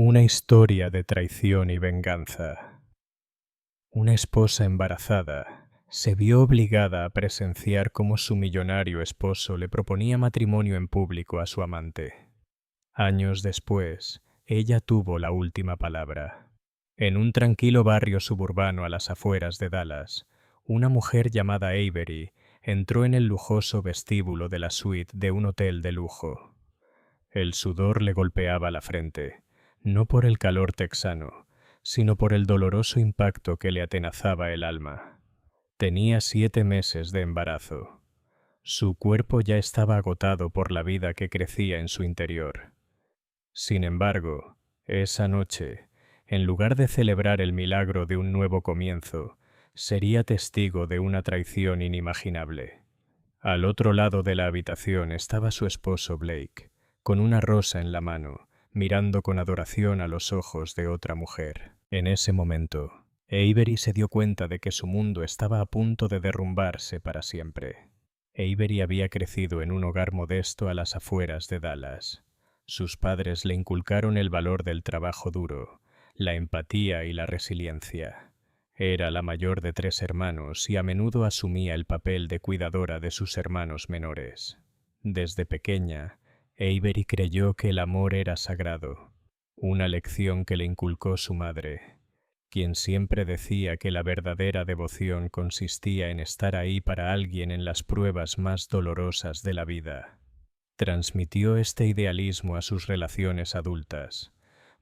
Una historia de traición y venganza. Una esposa embarazada se vio obligada a presenciar cómo su millonario esposo le proponía matrimonio en público a su amante. Años después, ella tuvo la última palabra. En un tranquilo barrio suburbano a las afueras de Dallas, una mujer llamada Avery entró en el lujoso vestíbulo de la suite de un hotel de lujo. El sudor le golpeaba la frente, no por el calor texano, sino por el doloroso impacto que le atenazaba el alma. Tenía 7 meses de embarazo. Su cuerpo ya estaba agotado por la vida que crecía en su interior. Sin embargo, esa noche, en lugar de celebrar el milagro de un nuevo comienzo, sería testigo de una traición inimaginable. Al otro lado de la habitación estaba su esposo Blake, con una rosa en la mano, mirando con adoración a los ojos de otra mujer. En ese momento, Avery se dio cuenta de que su mundo estaba a punto de derrumbarse para siempre. Avery había crecido en un hogar modesto a las afueras de Dallas. Sus padres le inculcaron el valor del trabajo duro, la empatía y la resiliencia. Era la mayor de 3 hermanos y a menudo asumía el papel de cuidadora de sus hermanos menores. Desde pequeña, Avery creyó que el amor era sagrado, una lección que le inculcó su madre, quien siempre decía que la verdadera devoción consistía en estar ahí para alguien en las pruebas más dolorosas de la vida. Transmitió este idealismo a sus relaciones adultas,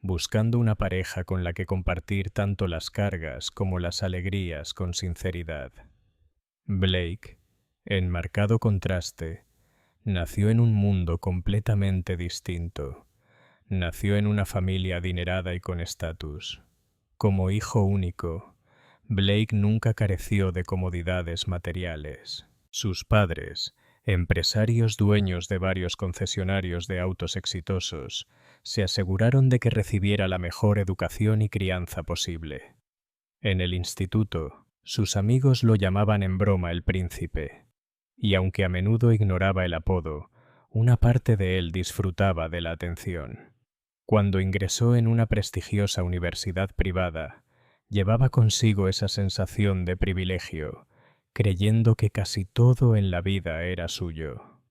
buscando una pareja con la que compartir tanto las cargas como las alegrías con sinceridad. Blake, en marcado contraste, nació en un mundo completamente distinto. Nació en una familia adinerada y con estatus. Como hijo único, Blake nunca careció de comodidades materiales. Sus padres, empresarios dueños de varios concesionarios de autos exitosos, se aseguraron de que recibiera la mejor educación y crianza posible. En el instituto, sus amigos lo llamaban en broma el príncipe, y aunque a menudo ignoraba el apodo, una parte de él disfrutaba de la atención. Cuando ingresó en una prestigiosa universidad privada, llevaba consigo esa sensación de privilegio, creyendo que casi todo en la vida era suyo.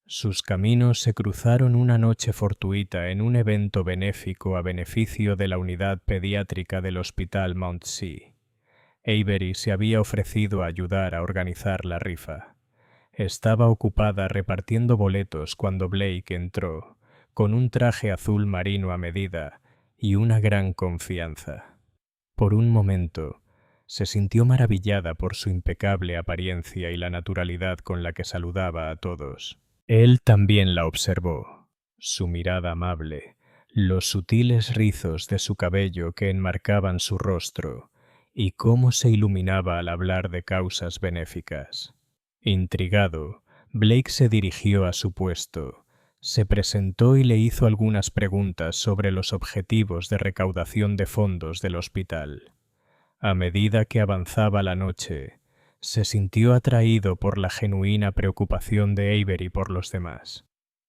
Sus caminos se cruzaron una noche fortuita en un evento benéfico a beneficio de la unidad pediátrica del Hospital Mount Si. Avery se había ofrecido a ayudar a organizar la rifa. Estaba ocupada repartiendo boletos cuando Blake entró, con un traje azul marino a medida y una gran confianza. Por un momento, se sintió maravillada por su impecable apariencia y la naturalidad con la que saludaba a todos. Él también la observó, su mirada amable, los sutiles rizos de su cabello que enmarcaban su rostro y cómo se iluminaba al hablar de causas benéficas. Intrigado, Blake se dirigió a su puesto, se presentó y le hizo algunas preguntas sobre los objetivos de recaudación de fondos del hospital. A medida que avanzaba la noche, se sintió atraído por la genuina preocupación de Avery por los demás.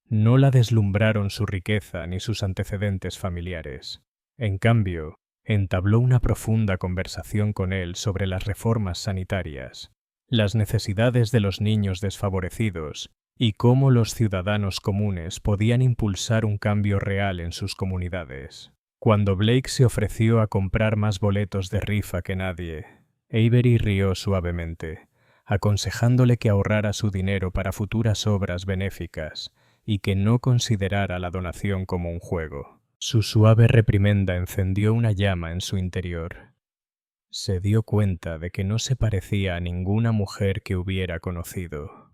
No la deslumbraron su riqueza ni sus antecedentes familiares. En cambio, entabló una profunda conversación con él sobre las reformas sanitarias, las necesidades de los niños desfavorecidos y cómo los ciudadanos comunes podían impulsar un cambio real en sus comunidades. Cuando Blake se ofreció a comprar más boletos de rifa que nadie, Avery rió suavemente, aconsejándole que ahorrara su dinero para futuras obras benéficas y que no considerara la donación como un juego. Su suave reprimenda encendió una llama en su interior. Se dio cuenta de que no se parecía a ninguna mujer que hubiera conocido.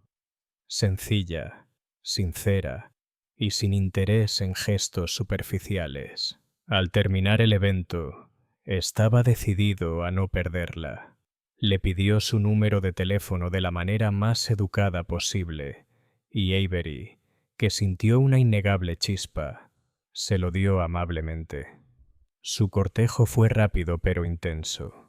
Sencilla, sincera y sin interés en gestos superficiales. Al terminar el evento, estaba decidido a no perderla. Le pidió su número de teléfono de la manera más educada posible, y Avery, que sintió una innegable chispa, se lo dio amablemente. Su cortejo fue rápido pero intenso.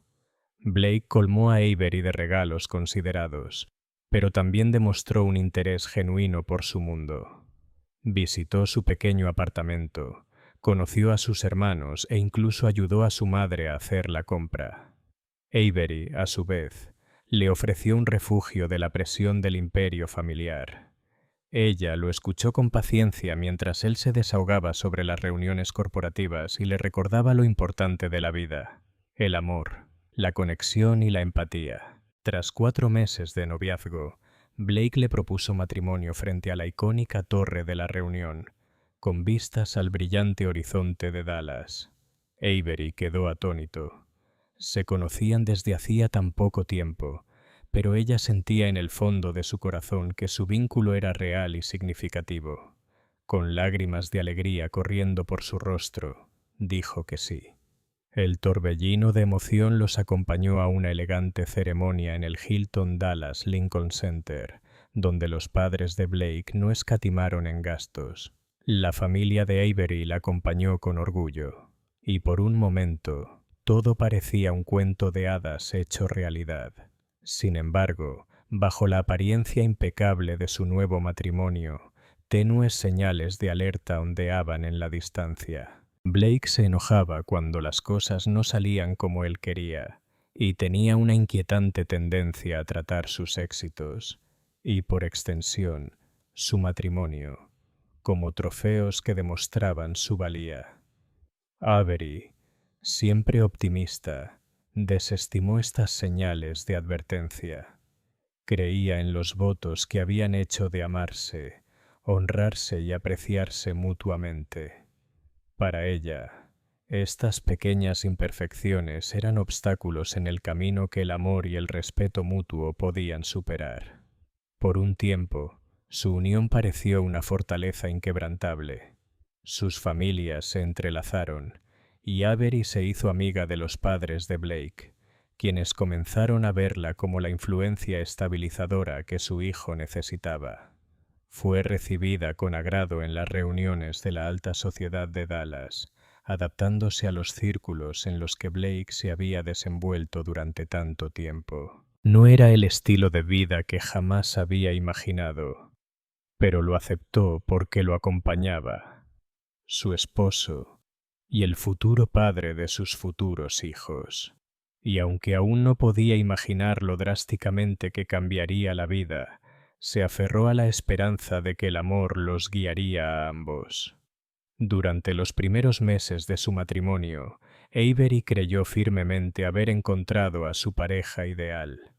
Blake colmó a Avery de regalos considerados, pero también demostró un interés genuino por su mundo. Visitó su pequeño apartamento, Conoció a sus hermanos e incluso ayudó a su madre a hacer la compra. Avery, a su vez, le ofreció un refugio de la presión del imperio familiar. Ella lo escuchó con paciencia mientras él se desahogaba sobre las reuniones corporativas y le recordaba lo importante de la vida: el amor, la conexión y la empatía. Tras 4 meses de noviazgo, Blake le propuso matrimonio frente a la icónica torre de la reunión, con vistas al brillante horizonte de Dallas. Avery quedó atónito. Se conocían desde hacía tan poco tiempo, pero ella sentía en el fondo de su corazón que su vínculo era real y significativo. Con lágrimas de alegría corriendo por su rostro, dijo que sí. El torbellino de emoción los acompañó a una elegante ceremonia en el Hilton Dallas Lincoln Center, donde los padres de Blake no escatimaron en gastos. La familia de Avery la acompañó con orgullo, y por un momento todo parecía un cuento de hadas hecho realidad. Sin embargo, bajo la apariencia impecable de su nuevo matrimonio, tenues señales de alerta ondeaban en la distancia. Blake se enojaba cuando las cosas no salían como él quería, y tenía una inquietante tendencia a tratar sus éxitos, y por extensión, su matrimonio, como trofeos que demostraban su valía. Avery, siempre optimista, desestimó estas señales de advertencia. Creía en los votos que habían hecho de amarse, honrarse y apreciarse mutuamente. Para ella, estas pequeñas imperfecciones eran obstáculos en el camino que el amor y el respeto mutuo podían superar. Por un tiempo, su unión pareció una fortaleza inquebrantable. Sus familias se entrelazaron, y Avery se hizo amiga de los padres de Blake, quienes comenzaron a verla como la influencia estabilizadora que su hijo necesitaba. Fue recibida con agrado en las reuniones de la alta sociedad de Dallas, adaptándose a los círculos en los que Blake se había desenvuelto durante tanto tiempo. No era el estilo de vida que jamás había imaginado, pero lo aceptó porque lo acompañaba, su esposo y el futuro padre de sus futuros hijos. Y aunque aún no podía imaginar lo drásticamente que cambiaría la vida, se aferró a la esperanza de que el amor los guiaría a ambos. Durante los primeros meses de su matrimonio, Avery creyó firmemente haber encontrado a su pareja ideal.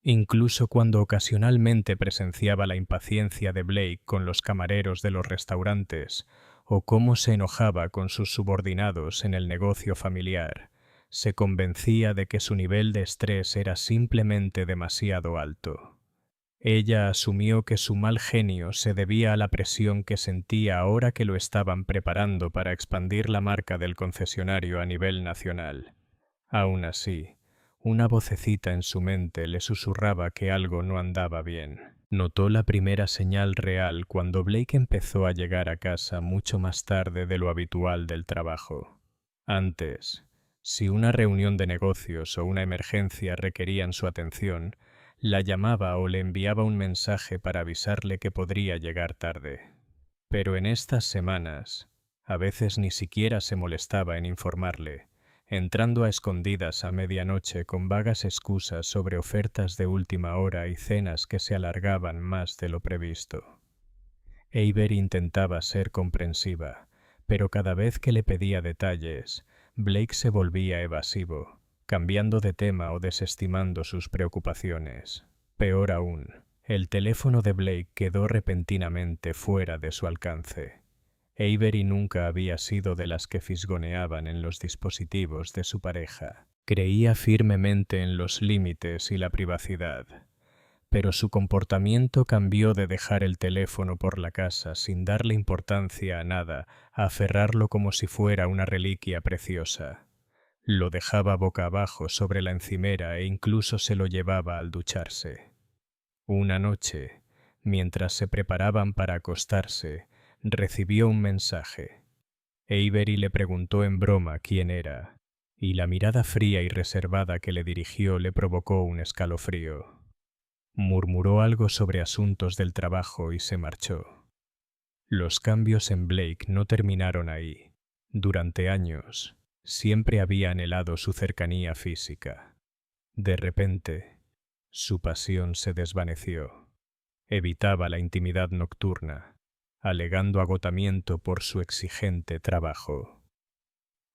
Incluso cuando ocasionalmente presenciaba la impaciencia de Blake con los camareros de los restaurantes, o cómo se enojaba con sus subordinados en el negocio familiar, se convencía de que su nivel de estrés era simplemente demasiado alto. Ella asumió que su mal genio se debía a la presión que sentía ahora que lo estaban preparando para expandir la marca del concesionario a nivel nacional. Aún así, una vocecita en su mente le susurraba que algo no andaba bien. Notó la primera señal real cuando Blake empezó a llegar a casa mucho más tarde de lo habitual del trabajo. Antes, si una reunión de negocios o una emergencia requerían su atención, la llamaba o le enviaba un mensaje para avisarle que podría llegar tarde. Pero en estas semanas, a veces ni siquiera se molestaba en informarle, entrando a escondidas a medianoche con vagas excusas sobre ofertas de última hora y cenas que se alargaban más de lo previsto. Avery intentaba ser comprensiva, pero cada vez que le pedía detalles, Blake se volvía evasivo, cambiando de tema o desestimando sus preocupaciones. Peor aún, el teléfono de Blake quedó repentinamente fuera de su alcance. Avery nunca había sido de las que fisgoneaban en los dispositivos de su pareja. Creía firmemente en los límites y la privacidad, pero su comportamiento cambió de dejar el teléfono por la casa sin darle importancia a nada, a aferrarlo como si fuera una reliquia preciosa. Lo dejaba boca abajo sobre la encimera e incluso se lo llevaba al ducharse. Una noche, mientras se preparaban para acostarse, recibió un mensaje. Avery le preguntó en broma quién era, y la mirada fría y reservada que le dirigió le provocó un escalofrío. Murmuró algo sobre asuntos del trabajo y se marchó. Los cambios en Blake no terminaron ahí. Durante años, siempre había anhelado su cercanía física. De repente, su pasión se desvaneció. Evitaba la intimidad nocturna, alegando agotamiento por su exigente trabajo.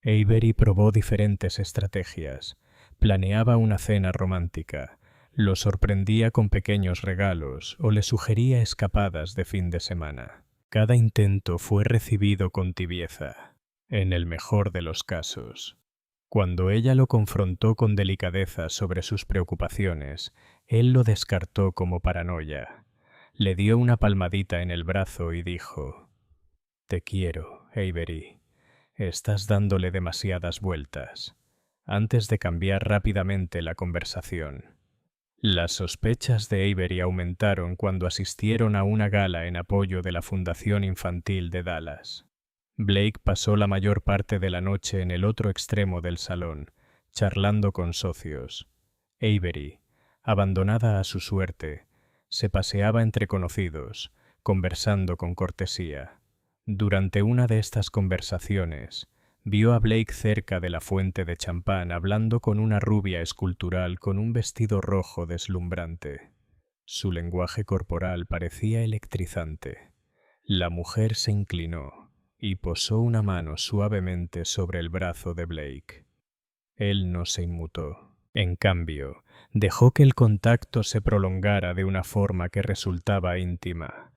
Avery probó diferentes estrategias. Planeaba una cena romántica, lo sorprendía con pequeños regalos o le sugería escapadas de fin de semana. Cada intento fue recibido con tibieza, en el mejor de los casos. Cuando ella lo confrontó con delicadeza sobre sus preocupaciones, él lo descartó como paranoia. Le dio una palmadita en el brazo y dijo: «Te quiero, Avery. Estás dándole demasiadas vueltas», antes de cambiar rápidamente la conversación. Las sospechas de Avery aumentaron cuando asistieron a una gala en apoyo de la Fundación Infantil de Dallas. Blake pasó la mayor parte de la noche en el otro extremo del salón, charlando con socios. Avery, abandonada a su suerte, se paseaba entre conocidos, conversando con cortesía. Durante una de estas conversaciones, vio a Blake cerca de la fuente de champán hablando con una rubia escultural con un vestido rojo deslumbrante. Su lenguaje corporal parecía electrizante. La mujer se inclinó y posó una mano suavemente sobre el brazo de Blake. Él no se inmutó. En cambio, dejó que el contacto se prolongara de una forma que resultaba íntima.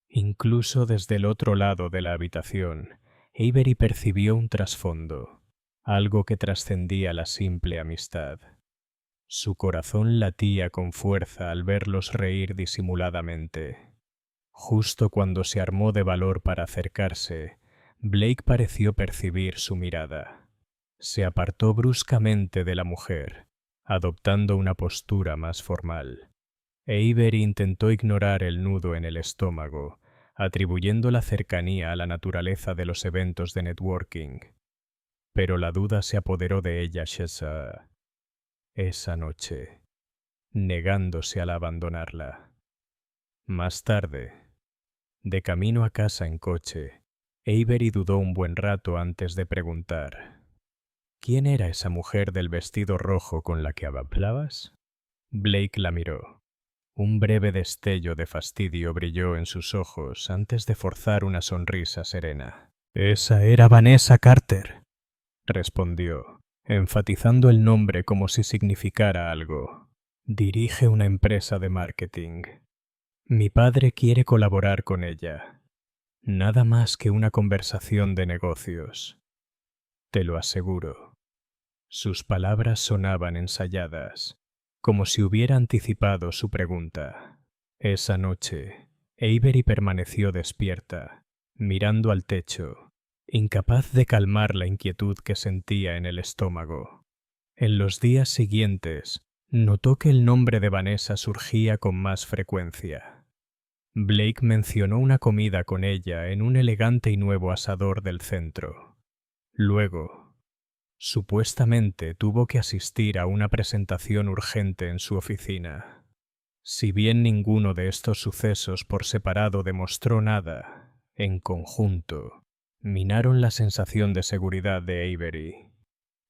Incluso desde el otro lado de la habitación, Avery percibió un trasfondo, algo que trascendía la simple amistad. Su corazón latía con fuerza al verlos reír disimuladamente. Justo cuando se armó de valor para acercarse, Blake pareció percibir su mirada. Se apartó bruscamente de la mujer, adoptando una postura más formal. Avery intentó ignorar el nudo en el estómago, atribuyendo la cercanía a la naturaleza de los eventos de networking. Pero la duda se apoderó de ella esa noche, negándose a abandonarla. Más tarde, de camino a casa en coche, Avery dudó un buen rato antes de preguntar: «¿Quién era esa mujer del vestido rojo con la que hablabas?». Blake la miró. Un breve destello de fastidio brilló en sus ojos antes de forzar una sonrisa serena. «Esa era Vanessa Carter», respondió, enfatizando el nombre como si significara algo. «Dirige una empresa de marketing. Mi padre quiere colaborar con ella. Nada más que una conversación de negocios. Te lo aseguro». Sus palabras sonaban ensayadas, como si hubiera anticipado su pregunta. Esa noche, Avery permaneció despierta, mirando al techo, incapaz de calmar la inquietud que sentía en el estómago. En los días siguientes, notó que el nombre de Vanessa surgía con más frecuencia. Blake mencionó una comida con ella en un elegante y nuevo asador del centro. Luego, supuestamente tuvo que asistir a una presentación urgente en su oficina. Si bien ninguno de estos sucesos por separado demostró nada, en conjunto, minaron la sensación de seguridad de Avery.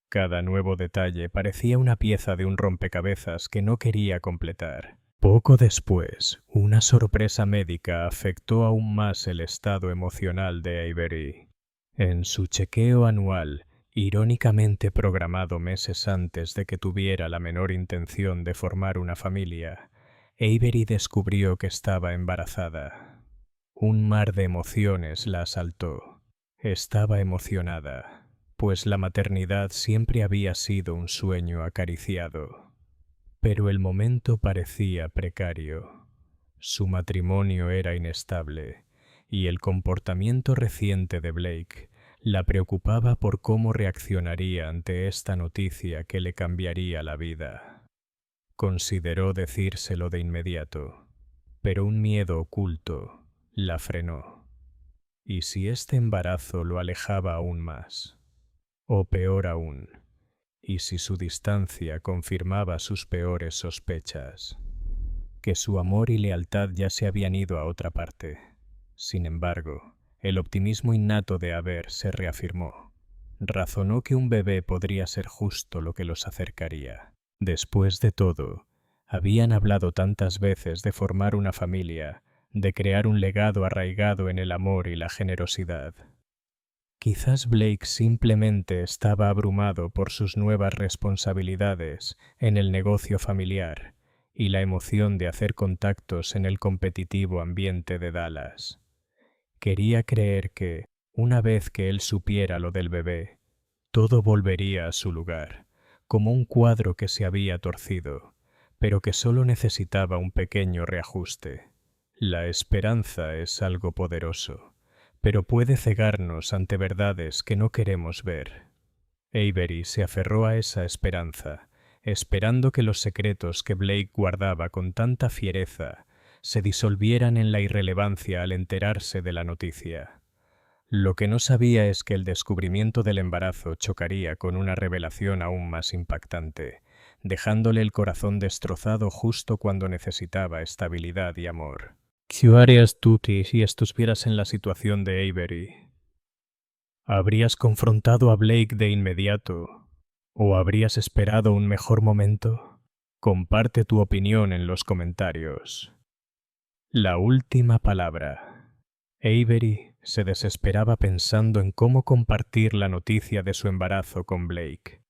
Cada nuevo detalle parecía una pieza de un rompecabezas que no quería completar. Poco después, una sorpresa médica afectó aún más el estado emocional de Avery. En su chequeo anual, irónicamente programado meses antes de que tuviera la menor intención de formar una familia, Avery descubrió que estaba embarazada. Un mar de emociones la asaltó. Estaba emocionada, pues la maternidad siempre había sido un sueño acariciado. Pero el momento parecía precario. Su matrimonio era inestable, y el comportamiento reciente de Blake la preocupaba por cómo reaccionaría ante esta noticia que le cambiaría la vida. Consideró decírselo de inmediato, pero un miedo oculto la frenó. ¿Y si este embarazo lo alejaba aún más? O peor aún, ¿y si su distancia confirmaba sus peores sospechas? Que su amor y lealtad ya se habían ido a otra parte. Sin embargo, el optimismo innato de Haber se reafirmó. razonó que un bebé podría ser justo lo que los acercaría. Después de todo, habían hablado tantas veces de formar una familia, de crear un legado arraigado en el amor y la generosidad. Quizás Blake simplemente estaba abrumado por sus nuevas responsabilidades en el negocio familiar y la emoción de hacer contactos en el competitivo ambiente de Dallas. Quería creer que, una vez que él supiera lo del bebé, todo volvería a su lugar, como un cuadro que se había torcido, pero que solo necesitaba un pequeño reajuste. La esperanza es algo poderoso, pero puede cegarnos ante verdades que no queremos ver. Avery se aferró a esa esperanza, esperando que los secretos que Blake guardaba con tanta fiereza se disolvieran en la irrelevancia al enterarse de la noticia. Lo que no sabía es que el descubrimiento del embarazo chocaría con una revelación aún más impactante, dejándole el corazón destrozado justo cuando necesitaba estabilidad y amor. ¿Qué harías tú si estuvieras en la situación de Avery? ¿Habrías confrontado a Blake de inmediato? ¿O habrías esperado un mejor momento? Comparte tu opinión en los comentarios. La última palabra. Avery se desesperaba pensando en cómo compartir la noticia de su embarazo con Blake.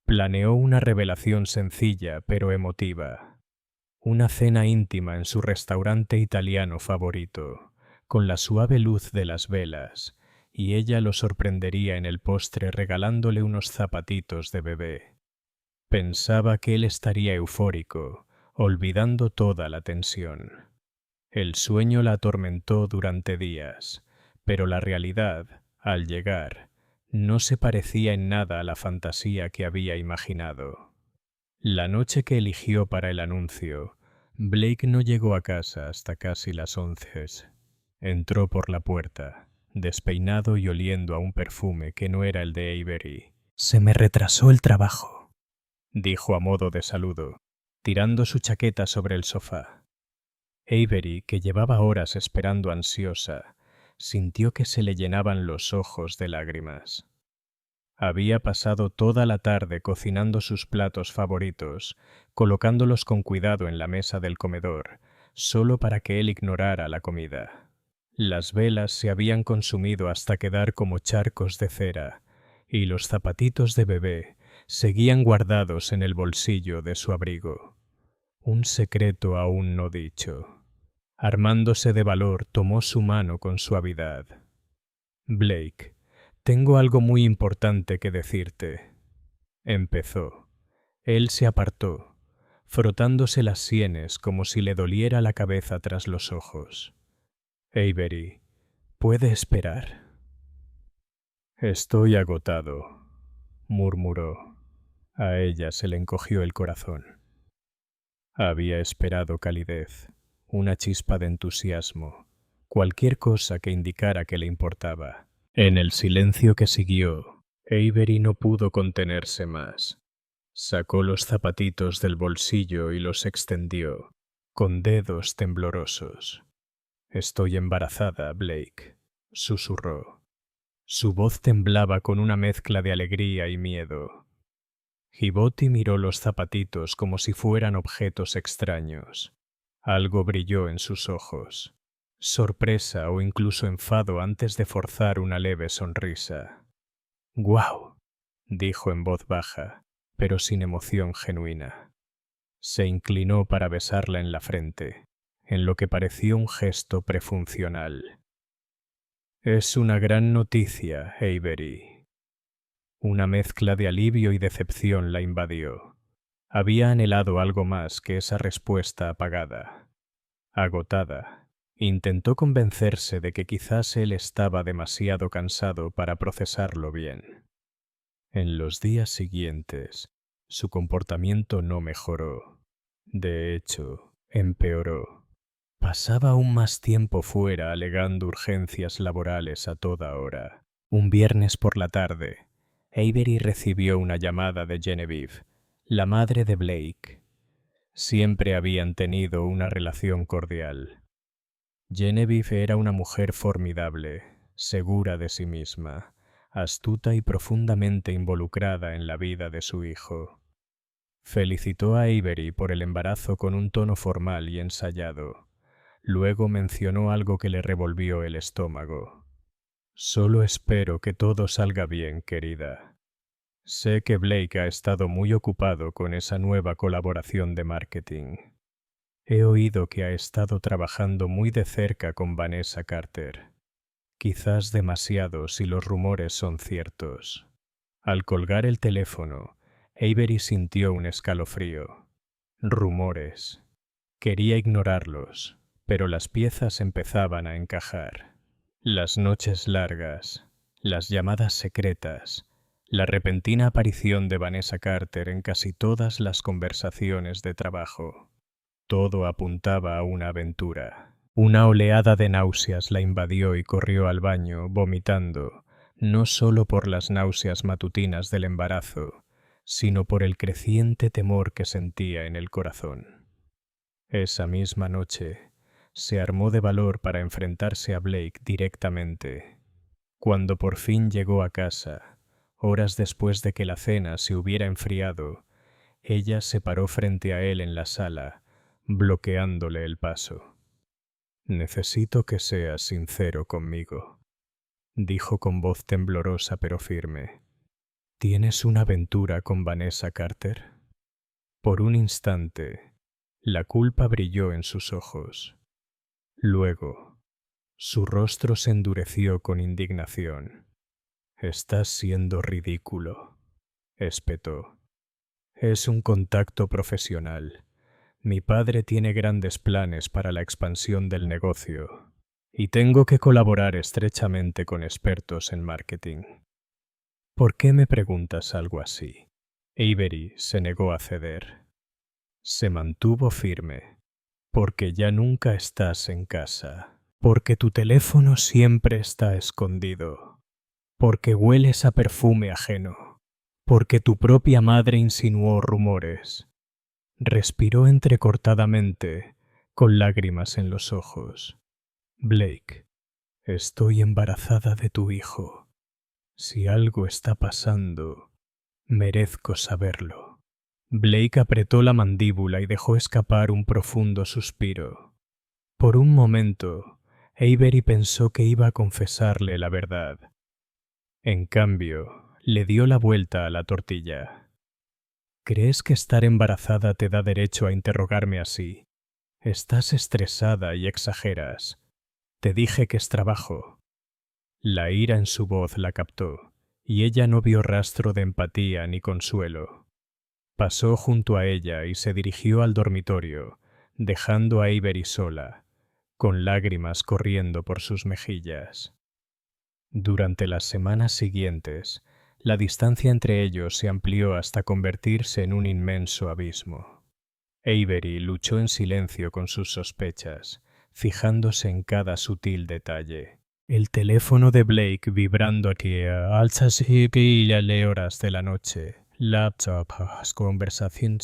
Planeó una revelación sencilla pero emotiva. Una cena íntima en su restaurante italiano favorito, con la suave luz de las velas, y ella lo sorprendería en el postre regalándole unos zapatitos de bebé. Pensaba que él estaría eufórico, olvidando toda la tensión. El sueño la atormentó durante días, pero la realidad, al llegar, no se parecía en nada a la fantasía que había imaginado. La noche que eligió para el anuncio, Blake no llegó a casa hasta casi las 11. Entró por la puerta, despeinado y oliendo a un perfume que no era el de Avery. «Se me retrasó el trabajo», dijo a modo de saludo, tirando su chaqueta sobre el sofá. Avery, que llevaba horas esperando ansiosa, sintió que se le llenaban los ojos de lágrimas. Había pasado toda la tarde cocinando sus platos favoritos, colocándolos con cuidado en la mesa del comedor, solo para que él ignorara la comida. Las velas se habían consumido hasta quedar como charcos de cera, y los zapatitos de bebé seguían guardados en el bolsillo de su abrigo. Un secreto aún no dicho. Armándose de valor, tomó su mano con suavidad. «Blake, tengo algo muy importante que decirte», empezó. Él se apartó, frotándose las sienes como si le doliera la cabeza tras los ojos. «Avery, ¿puede esperar?» «Estoy agotado», murmuró. A ella se le encogió el corazón. Había esperado calidez, una chispa de entusiasmo, cualquier cosa que indicara que le importaba. En el silencio que siguió, Avery no pudo contenerse más. Sacó los zapatitos del bolsillo y los extendió, con dedos temblorosos. «Estoy embarazada, Blake», susurró. Su voz temblaba con una mezcla de alegría y miedo. Gibotti miró los zapatitos como si fueran objetos extraños. Algo brilló en sus ojos. Sorpresa o incluso enfado antes de forzar una leve sonrisa. «¡Guau!», dijo en voz baja, pero sin emoción genuina. Se inclinó para besarla en la frente, en lo que pareció un gesto prefuncional. «Es una gran noticia, Avery». Una mezcla de alivio y decepción la invadió. Había anhelado algo más que esa respuesta apagada. Agotada, intentó convencerse de que quizás él estaba demasiado cansado para procesarlo bien. En los días siguientes, su comportamiento no mejoró. De hecho, empeoró. Pasaba aún más tiempo fuera alegando urgencias laborales a toda hora. Un viernes por la tarde, Avery recibió una llamada de Genevieve, la madre de Blake. Siempre habían tenido una relación cordial. Genevieve era una mujer formidable, segura de sí misma, astuta y profundamente involucrada en la vida de su hijo. Felicitó a Avery por el embarazo con un tono formal y ensayado. Luego mencionó algo que le revolvió el estómago. «Solo espero que todo salga bien, querida. Sé que Blake ha estado muy ocupado con esa nueva colaboración de marketing. He oído que ha estado trabajando muy de cerca con Vanessa Carter. Quizás demasiado si los rumores son ciertos». Al colgar el teléfono, Avery sintió un escalofrío. Rumores. Quería ignorarlos, pero las piezas empezaban a encajar. Las noches largas, las llamadas secretas, la repentina aparición de Vanessa Carter en casi todas las conversaciones de trabajo. Todo apuntaba a una aventura. Una oleada de náuseas la invadió y corrió al baño, vomitando, no solo por las náuseas matutinas del embarazo, sino por el creciente temor que sentía en el corazón. Esa misma noche, se armó de valor para enfrentarse a Blake directamente. Cuando por fin llegó a casa, horas después de que la cena se hubiera enfriado, ella se paró frente a él en la sala, bloqueándole el paso. «Necesito que seas sincero conmigo», dijo con voz temblorosa pero firme. «¿Tienes una aventura con Vanessa Carter?» Por un instante, la culpa brilló en sus ojos. Luego, su rostro se endureció con indignación. «Estás siendo ridículo», espetó. «Es un contacto profesional. Mi padre tiene grandes planes para la expansión del negocio y tengo que colaborar estrechamente con expertos en marketing». «¿Por qué me preguntas algo así?» Avery se negó a ceder. Se mantuvo firme. «Porque ya nunca estás en casa. Porque tu teléfono siempre está escondido. Porque hueles a perfume ajeno. Porque tu propia madre insinuó rumores». Respiró entrecortadamente, con lágrimas en los ojos. «Blake, estoy embarazada de tu hijo. Si algo está pasando, merezco saberlo». Blake apretó la mandíbula y dejó escapar un profundo suspiro. Por un momento, Avery pensó que iba a confesarle la verdad. En cambio, le dio la vuelta a la tortilla. «¿Crees que estar embarazada te da derecho a interrogarme así? Estás estresada y exageras. Te dije que es trabajo». La ira en su voz la captó, y ella no vio rastro de empatía ni consuelo. Pasó junto a ella y se dirigió al dormitorio, dejando a Avery sola, con lágrimas corriendo por sus mejillas. Durante las semanas siguientes, la distancia entre ellos se amplió hasta convertirse en un inmenso abismo. Avery luchó en silencio con sus sospechas, fijándose en cada sutil detalle. El teléfono de Blake vibrando a altas horas de la noche. Laptop, conversación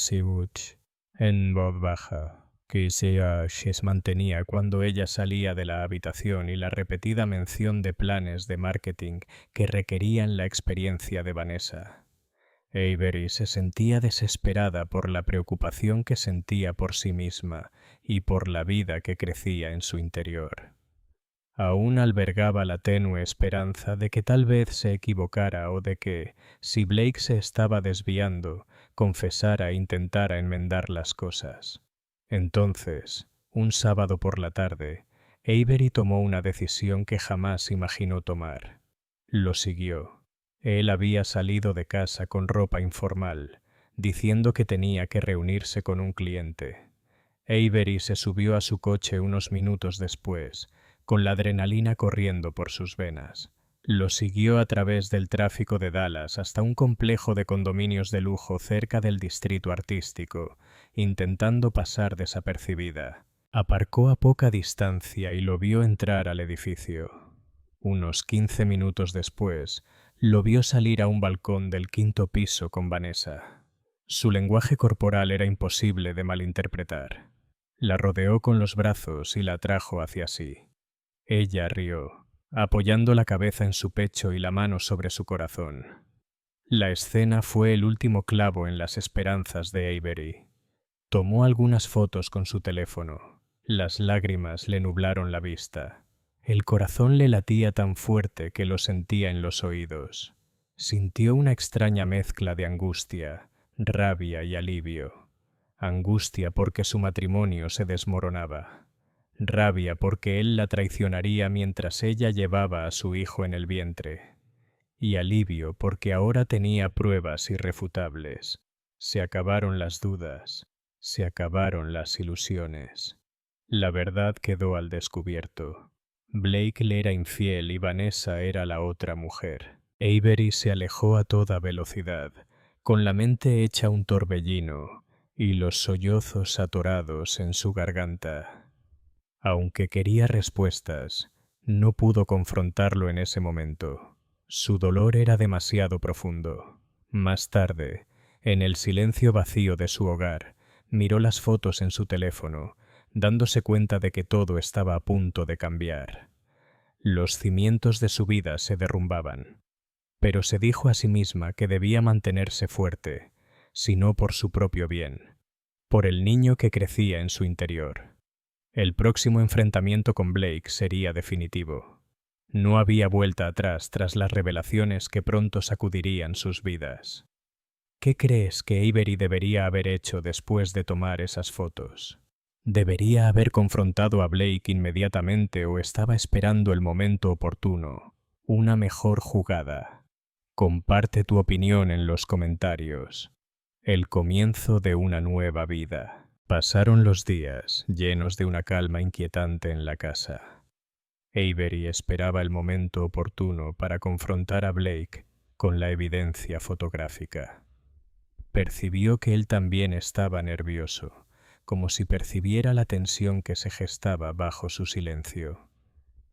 en voz baja que se mantenía cuando ella salía de la habitación y la repetida mención de planes de marketing que requerían la experiencia de Vanessa. Avery se sentía desesperada por la preocupación que sentía por sí misma y por la vida que crecía en su interior. Aún albergaba la tenue esperanza de que tal vez se equivocara o de que, si Blake se estaba desviando, confesara e intentara enmendar las cosas. Entonces, un sábado por la tarde, Avery tomó una decisión que jamás imaginó tomar. Lo siguió. Él había salido de casa con ropa informal, diciendo que tenía que reunirse con un cliente. Avery se subió a su coche unos minutos después, con la adrenalina corriendo por sus venas. Lo siguió a través del tráfico de Dallas hasta un complejo de condominios de lujo cerca del distrito artístico, intentando pasar desapercibida. Aparcó a poca distancia y lo vio entrar al edificio. Unos 15 minutos después, lo vio salir a un balcón del 5º piso con Vanessa. Su lenguaje corporal era imposible de malinterpretar. La rodeó con los brazos y la atrajo hacia sí. Ella rió. apoyando la cabeza en su pecho y la mano sobre su corazón. La escena fue el último clavo en las esperanzas de Avery. Tomó algunas fotos con su teléfono. Las lágrimas le nublaron la vista. El corazón le latía tan fuerte que lo sentía en los oídos. Sintió una extraña mezcla de angustia, rabia y alivio. Angustia porque su matrimonio se desmoronaba. Rabia porque él la traicionaría mientras ella llevaba a su hijo en el vientre. Y alivio porque ahora tenía pruebas irrefutables. Se acabaron las dudas, se acabaron las ilusiones. La verdad quedó al descubierto. Blake le era infiel y Vanessa era la otra mujer. Avery se alejó a toda velocidad, con la mente hecha un torbellino y los sollozos atorados en su garganta. Aunque quería respuestas, no pudo confrontarlo en ese momento. Su dolor era demasiado profundo. Más tarde, en el silencio vacío de su hogar, miró las fotos en su teléfono, dándose cuenta de que todo estaba a punto de cambiar. Los cimientos de su vida se derrumbaban, pero se dijo a sí misma que debía mantenerse fuerte, si no por su propio bien, por el niño que crecía en su interior. El próximo enfrentamiento con Blake sería definitivo. No había vuelta atrás tras las revelaciones que pronto sacudirían sus vidas. ¿Qué crees que Avery debería haber hecho después de tomar esas fotos? ¿Debería haber confrontado a Blake inmediatamente o estaba esperando el momento oportuno? Una mejor jugada. Comparte tu opinión en los comentarios. El comienzo de una nueva vida. Pasaron los días, llenos de una calma inquietante en la casa. Avery esperaba el momento oportuno para confrontar a Blake con la evidencia fotográfica. Percibió que él también estaba nervioso, como si percibiera la tensión que se gestaba bajo su silencio.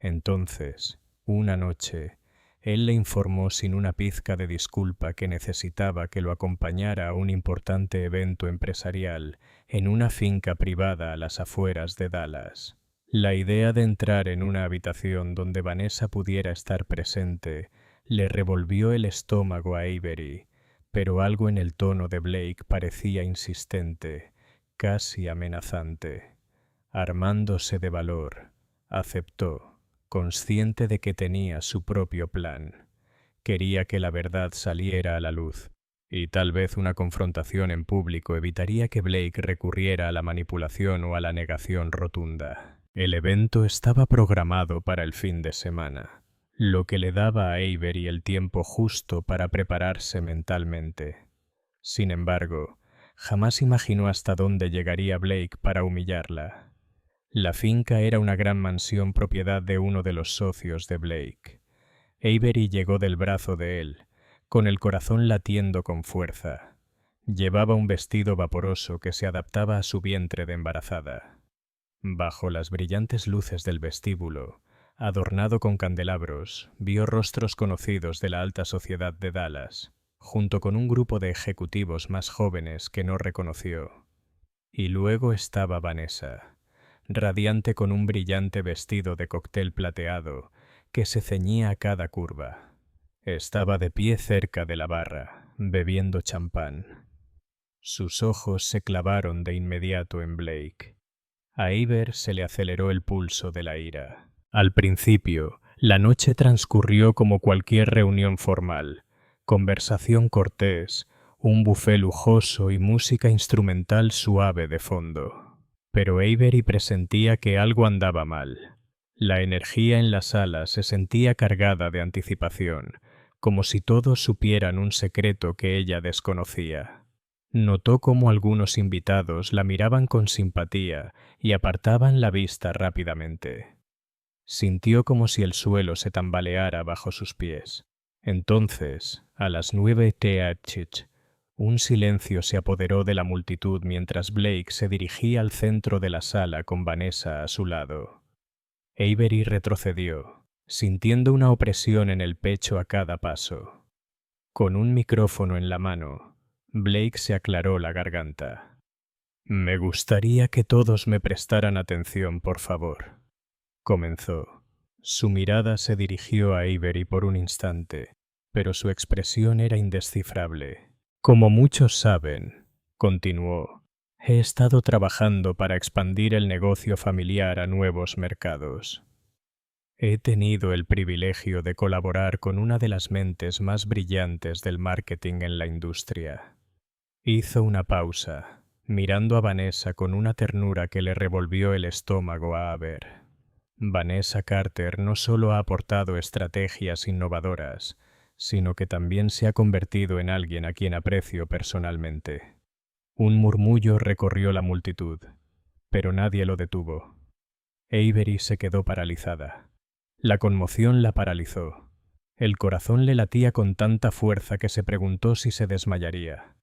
Entonces, una noche, él le informó sin una pizca de disculpa que necesitaba que lo acompañara a un importante evento empresarial en una finca privada a las afueras de Dallas. La idea de entrar en una habitación donde Vanessa pudiera estar presente le revolvió el estómago a Avery, pero algo en el tono de Blake parecía insistente, casi amenazante. Armándose de valor, aceptó, consciente de que tenía su propio plan. Quería que la verdad saliera a la luz, y tal vez una confrontación en público evitaría que Blake recurriera a la manipulación o a la negación rotunda. El evento estaba programado para el fin de semana, lo que le daba a Avery el tiempo justo para prepararse mentalmente. Sin embargo, jamás imaginó hasta dónde llegaría Blake para humillarla. La finca era una gran mansión propiedad de uno de los socios de Blake. Avery llegó del brazo de él, con el corazón latiendo con fuerza. Llevaba un vestido vaporoso que se adaptaba a su vientre de embarazada. Bajo las brillantes luces del vestíbulo, adornado con candelabros, vio rostros conocidos de la alta sociedad de Dallas, junto con un grupo de ejecutivos más jóvenes que no reconoció. Y luego estaba Vanessa, radiante con un brillante vestido de cóctel plateado que se ceñía a cada curva. Estaba de pie cerca de la barra, bebiendo champán. Sus ojos se clavaron de inmediato en Blake. A Avery se le aceleró el pulso de la ira. Al principio, la noche transcurrió como cualquier reunión formal. Conversación cortés, un buffet lujoso y música instrumental suave de fondo. Pero Avery presentía que algo andaba mal. La energía en la sala se sentía cargada de anticipación, como si todos supieran un secreto que ella desconocía. Notó cómo algunos invitados la miraban con simpatía y apartaban la vista rápidamente. Sintió como si el suelo se tambaleara bajo sus pies. Entonces, a las 9:00, un silencio se apoderó de la multitud mientras Blake se dirigía al centro de la sala con Vanessa a su lado. Avery retrocedió, sintiendo una opresión en el pecho a cada paso. Con un micrófono en la mano, Blake se aclaró la garganta. «Me gustaría que todos me prestaran atención, por favor», comenzó. Su mirada se dirigió a Avery por un instante, pero su expresión era indescifrable. Como muchos saben, continuó, he estado trabajando para expandir el negocio familiar a nuevos mercados. He tenido el privilegio de colaborar con una de las mentes más brillantes del marketing en la industria. Hizo una pausa, mirando a Vanessa con una ternura que le revolvió el estómago a ver. Vanessa Carter no solo ha aportado estrategias innovadoras, sino que también se ha convertido en alguien a quien aprecio personalmente. Un murmullo recorrió la multitud, pero nadie lo detuvo. Avery se quedó paralizada. La conmoción la paralizó. El corazón le latía con tanta fuerza que se preguntó si se desmayaría.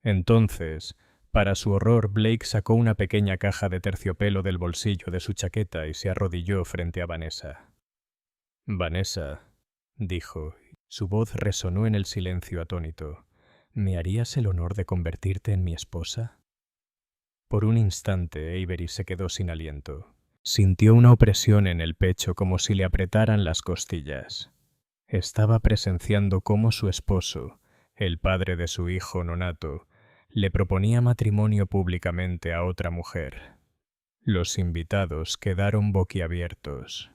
Entonces, para su horror, Blake sacó una pequeña caja de terciopelo del bolsillo de su chaqueta y se arrodilló frente a Vanessa. «Vanessa», dijo. Su voz resonó en el silencio atónito. «¿Me harías el honor de convertirte en mi esposa?» Por un instante, Avery se quedó sin aliento. Sintió una opresión en el pecho como si le apretaran las costillas. Estaba presenciando cómo su esposo, el padre de su hijo nonato, le proponía matrimonio públicamente a otra mujer. Los invitados quedaron boquiabiertos.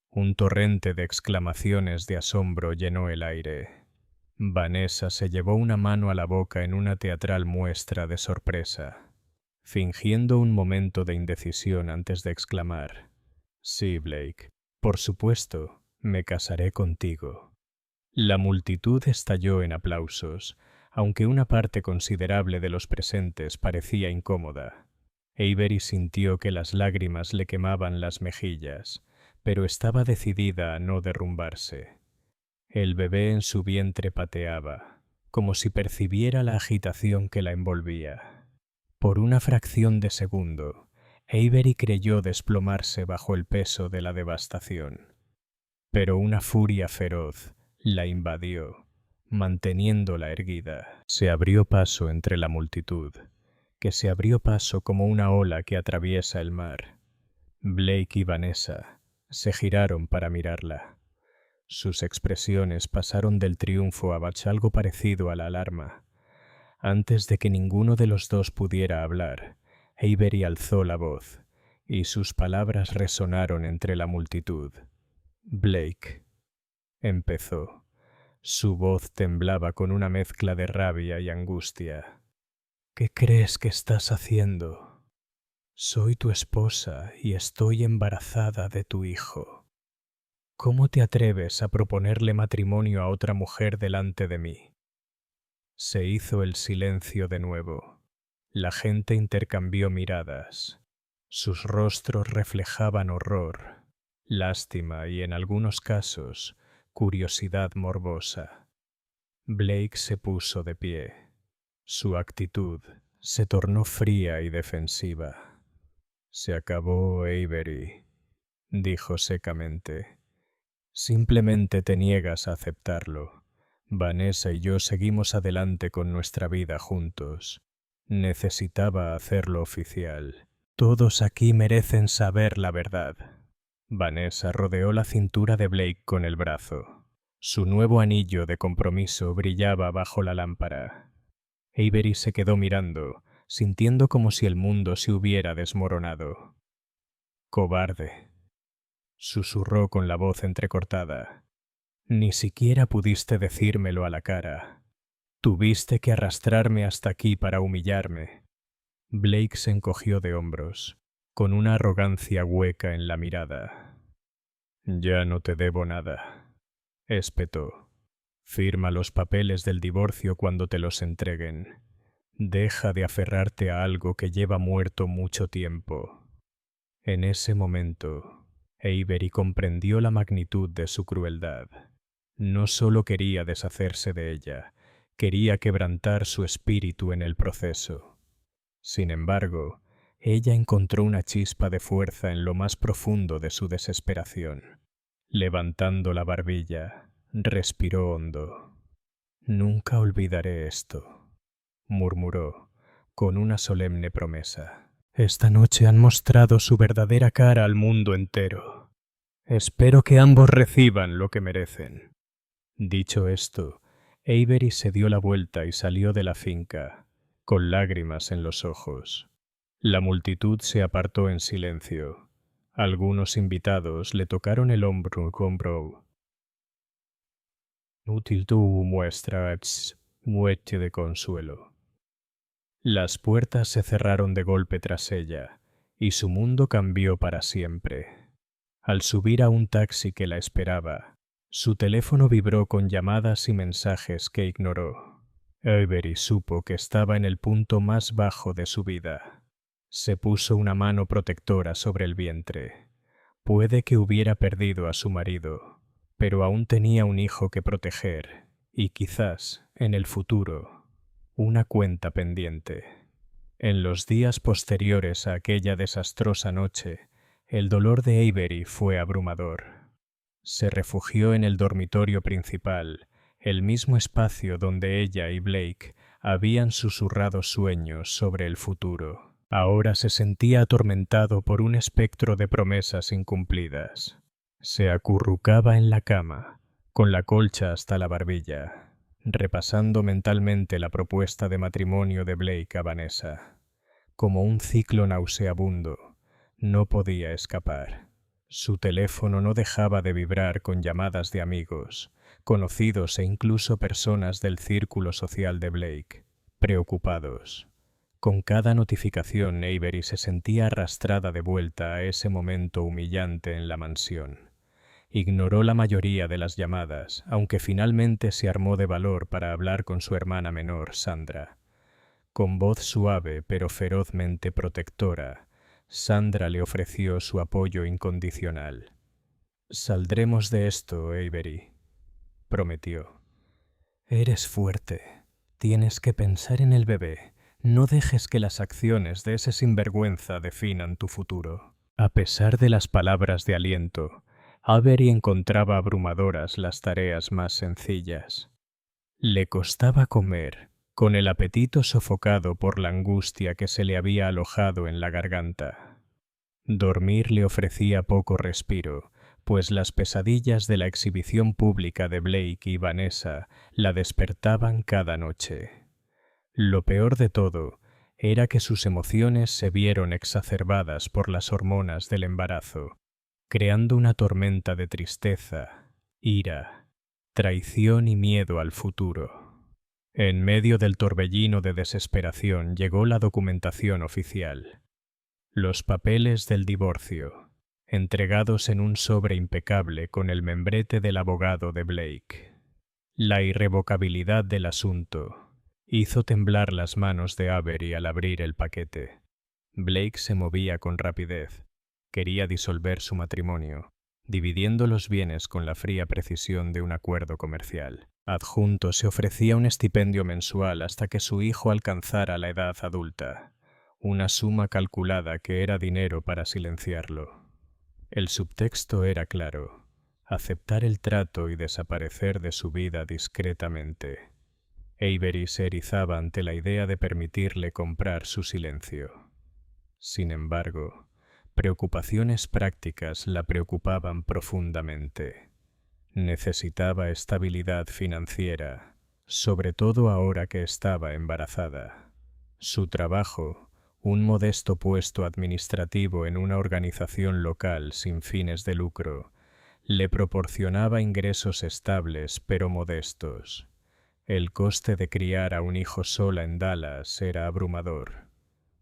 Un torrente de exclamaciones de asombro llenó el aire. Vanessa se llevó una mano a la boca en una teatral muestra de sorpresa, fingiendo un momento de indecisión antes de exclamar: «Sí, Blake, por supuesto, me casaré contigo». La multitud estalló en aplausos, aunque una parte considerable de los presentes parecía incómoda. Avery sintió que las lágrimas le quemaban las mejillas, pero estaba decidida a no derrumbarse. El bebé en su vientre pateaba, como si percibiera la agitación que la envolvía. Por una fracción de segundo, Avery creyó desplomarse bajo el peso de la devastación. Pero una furia feroz la invadió, manteniéndola erguida. Se abrió paso entre la multitud, que se abrió paso como una ola que atraviesa el mar. Blake y Vanessa se giraron para mirarla. Sus expresiones pasaron del triunfo a algo parecido a la alarma. Antes de que ninguno de los dos pudiera hablar, Avery alzó la voz, y sus palabras resonaron entre la multitud. «Blake», empezó. Su voz temblaba con una mezcla de rabia y angustia. «¿Qué crees que estás haciendo? Soy tu esposa y estoy embarazada de tu hijo. ¿Cómo te atreves a proponerle matrimonio a otra mujer delante de mí?» Se hizo el silencio de nuevo. La gente intercambió miradas. Sus rostros reflejaban horror, lástima y, en algunos casos, curiosidad morbosa. Blake se puso de pie. Su actitud se tornó fría y defensiva. «Se acabó, Avery», dijo secamente. «Simplemente te niegas a aceptarlo. Vanessa y yo seguimos adelante con nuestra vida juntos. Necesitaba hacerlo oficial. Todos aquí merecen saber la verdad». Vanessa rodeó la cintura de Blake con el brazo. Su nuevo anillo de compromiso brillaba bajo la lámpara. Avery se quedó mirando, sintiendo como si el mundo se hubiera desmoronado. «Cobarde», susurró con la voz entrecortada. «Ni siquiera pudiste decírmelo a la cara. Tuviste que arrastrarme hasta aquí para humillarme». Blake se encogió de hombros, con una arrogancia hueca en la mirada. «Ya no te debo nada», espetó. «Firma los papeles del divorcio cuando te los entreguen. Deja de aferrarte a algo que lleva muerto mucho tiempo». En ese momento, Avery comprendió la magnitud de su crueldad. No solo quería deshacerse de ella, quería quebrantar su espíritu en el proceso. Sin embargo, ella encontró una chispa de fuerza en lo más profundo de su desesperación. Levantando la barbilla, respiró hondo. «Nunca olvidaré esto», murmuró, con una solemne promesa. «Esta noche han mostrado su verdadera cara al mundo entero. Espero que ambos reciban lo que merecen. Dicho esto, Avery se dio la vuelta y salió de la finca, con lágrimas en los ojos. La multitud se apartó en silencio. Algunos invitados le tocaron el hombro. Útil tu muestra mueche de consuelo. Las puertas se cerraron de golpe tras ella, y su mundo cambió para siempre. Al subir a un taxi que la esperaba, su teléfono vibró con llamadas y mensajes que ignoró. Avery supo que estaba en el punto más bajo de su vida. Se puso una mano protectora sobre el vientre. Puede que hubiera perdido a su marido, pero aún tenía un hijo que proteger y quizás, en el futuro, una cuenta pendiente. En los días posteriores a aquella desastrosa noche, el dolor de Avery fue abrumador. Se refugió en el dormitorio principal, el mismo espacio donde ella y Blake habían susurrado sueños sobre el futuro. Ahora se sentía atormentado por un espectro de promesas incumplidas. Se acurrucaba en la cama, con la colcha hasta la barbilla, repasando mentalmente la propuesta de matrimonio de Blake a Vanessa. Como un ciclo nauseabundo, no podía escapar. Su teléfono no dejaba de vibrar con llamadas de amigos, conocidos e incluso personas del círculo social de Blake, preocupados. Con cada notificación, Avery se sentía arrastrada de vuelta a ese momento humillante en la mansión. Ignoró la mayoría de las llamadas, aunque finalmente se armó de valor para hablar con su hermana menor, Sandra. Con voz suave pero ferozmente protectora, Sandra le ofreció su apoyo incondicional. «Saldremos de esto, Avery», prometió. «Eres fuerte. Tienes que pensar en el bebé. No dejes que las acciones de ese sinvergüenza definan tu futuro». A pesar de las palabras de aliento, Avery encontraba abrumadoras las tareas más sencillas. Le costaba comer, con el apetito sofocado por la angustia que se le había alojado en la garganta. Dormir le ofrecía poco respiro, pues las pesadillas de la exhibición pública de Blake y Vanessa la despertaban cada noche. Lo peor de todo era que sus emociones se vieron exacerbadas por las hormonas del embarazo, creando una tormenta de tristeza, ira, traición y miedo al futuro. En medio del torbellino de desesperación llegó la documentación oficial. Los papeles del divorcio, entregados en un sobre impecable con el membrete del abogado de Blake. La irrevocabilidad del asunto hizo temblar las manos de Avery al abrir el paquete. Blake se movía con rapidez. Quería disolver su matrimonio, dividiendo los bienes con la fría precisión de un acuerdo comercial. Adjunto se ofrecía un estipendio mensual hasta que su hijo alcanzara la edad adulta, una suma calculada que era dinero para silenciarlo. El subtexto era claro: aceptar el trato y desaparecer de su vida discretamente. Avery se erizaba ante la idea de permitirle comprar su silencio. Sin embargo, preocupaciones prácticas la preocupaban profundamente. Necesitaba estabilidad financiera, sobre todo ahora que estaba embarazada. Su trabajo, un modesto puesto administrativo en una organización local sin fines de lucro, le proporcionaba ingresos estables pero modestos. El coste de criar a un hijo sola en Dallas era abrumador.